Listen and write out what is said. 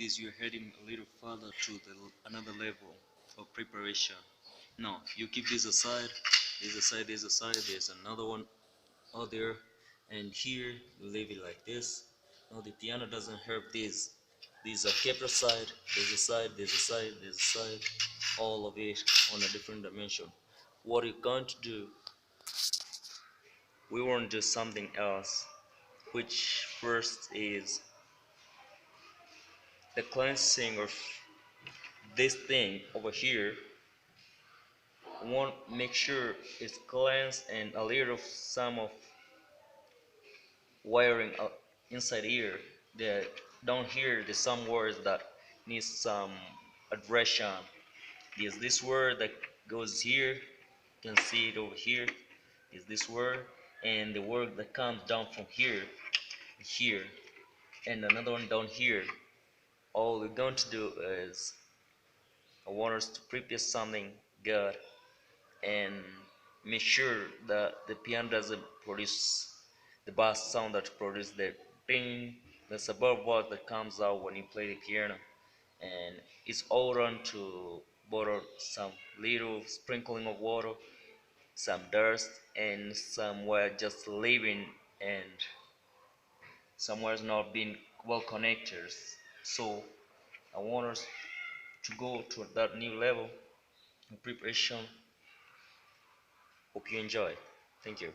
this, you're heading a little further to another level of preparation. Now, you keep this aside, this aside, this aside, there's another one out there, and here you leave it like this. Now, the piano doesn't have this. These are kept aside, there's a side, there's a side, there's a side, all of it on a different dimension. What you're going to do, we want to do something else, which first is the cleansing of this thing over here. Want make sure it's cleansed and a little of some of wiring inside here. The down here there's some words that need some addressing. There's this word that goes here, you can see it over here. Is this word, and the word that comes down from here, here, and another one down here. All we're going to do is I want us to prepare something good and make sure that the piano doesn't produce the bass sound that produces the ding, the suburb voice that comes out when you play the piano. And it's all done to borrow some little sprinkling of water, some dust, and somewhere just living, and somewhere's not being well connected. So I want us to go to that new level in preparation. Hope you enjoy. Thank you.